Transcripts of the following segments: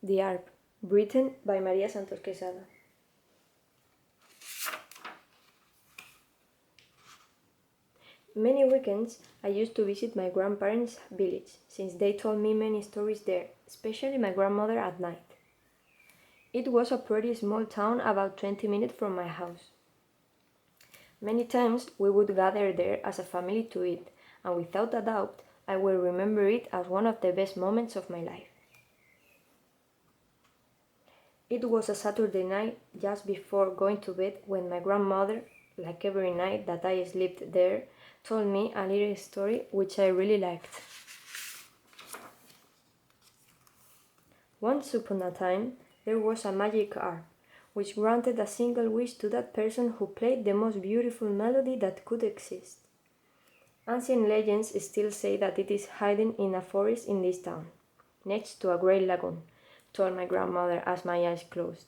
The Harp, written by María Santos. Many weekends I used to visit my grandparents' village, since they told me many stories there, especially my grandmother at night. It was a pretty small town about 20 minutes from my house. Many times we would gather there as a family to eat, and without a doubt I will remember it as one of the best moments of my life. It was a Saturday night just before going to bed when my grandmother, like every night that I slept there, told me a little story which I really liked. Once upon a time, there was a magic harp, which granted a single wish to that person who played the most beautiful melody that could exist. Ancient legends still say that it is hidden in a forest in this town, next to a great lagoon, told my grandmother as my eyes closed.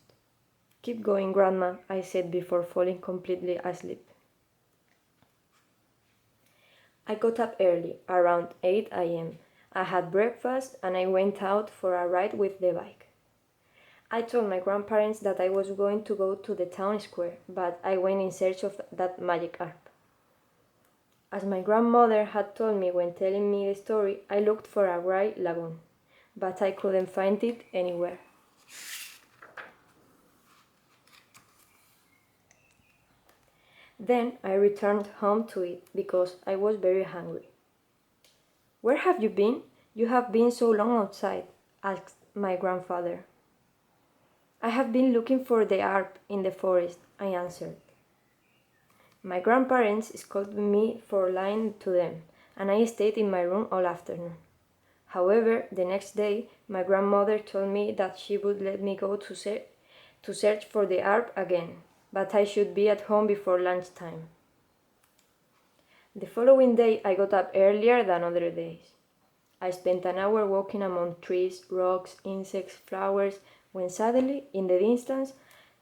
Keep going, Grandma, I said before falling completely asleep. I got up early, around 8 a.m. I had breakfast and I went out for a ride with the bike. I told my grandparents that I was going to go to the town square, but I went in search of that magic harp. As my grandmother had told me when telling me the story, I looked for a great lagoon, but I couldn't find it anywhere. Then I returned home to eat because I was very hungry. Where have you been? You have been so long outside, asked my grandfather. I have been looking for the harp in the forest, I answered. My grandparents scolded me for lying to them, and I stayed in my room all afternoon. However, the next day, my grandmother told me that she would let me go to search for the harp again, but I should be at home before lunchtime. The following day, I got up earlier than other days. I spent an hour walking among trees, rocks, insects, flowers, when suddenly, in the distance,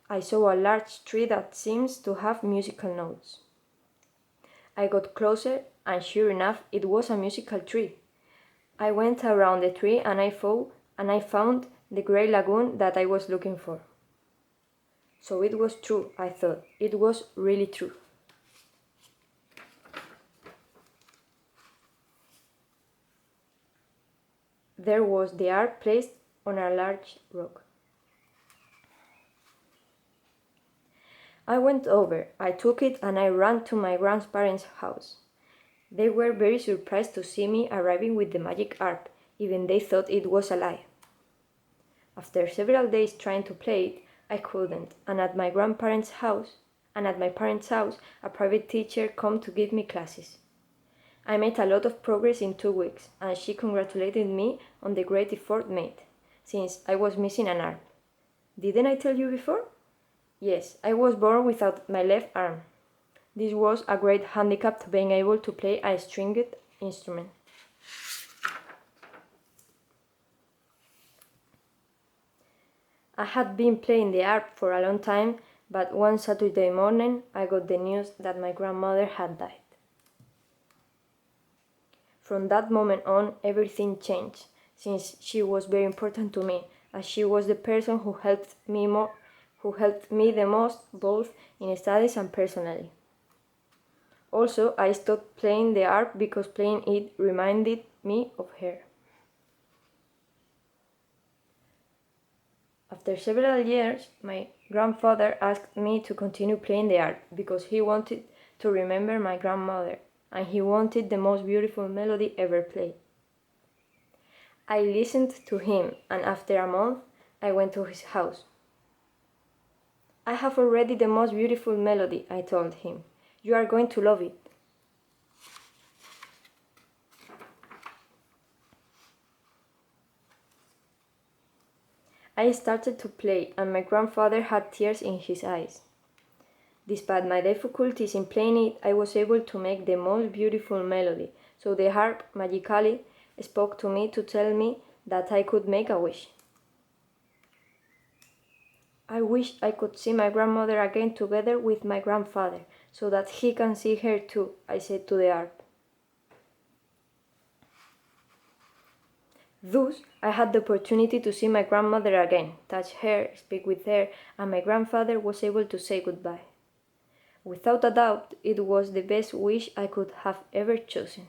I saw a large tree that seems to have musical notes. I got closer, and sure enough, it was a musical tree. I went around the tree and I found the great lagoon that I was looking for. So it was true, I thought. It was really true. There was the harp placed on a large rock. I went over, I took it and I ran to my grandparents' house. They were very surprised to see me arriving with the magic harp, even they thought it was a lie. After several days trying to play it, I couldn't, and at my parents' house, a private teacher came to give me classes. I made a lot of progress in 2 weeks, and she congratulated me on the great effort made, since I was missing an arm. Didn't I tell you before? Yes, I was born without my left arm. This was a great handicap to being able to play a stringed instrument. I had been playing the harp for a long time, but one Saturday morning I got the news that my grandmother had died. From that moment on, everything changed, since she was very important to me, as she was the person who helped me the most, both in studies and personally. Also, I stopped playing the harp because playing it reminded me of her. After several years, my grandfather asked me to continue playing the harp because he wanted to remember my grandmother, and he wanted the most beautiful melody ever played. I listened to him, and after a month, I went to his house. I have already the most beautiful melody, I told him. You are going to love it. I started to play, and my grandfather had tears in his eyes. Despite my difficulties in playing it, I was able to make the most beautiful melody, so the harp magically spoke to me to tell me that I could make a wish. I wish I could see my grandmother again together with my grandfather, so that he can see her too, I said to the harp. Thus, I had the opportunity to see my grandmother again, touch her, speak with her, and my grandfather was able to say goodbye. Without a doubt, it was the best wish I could have ever chosen.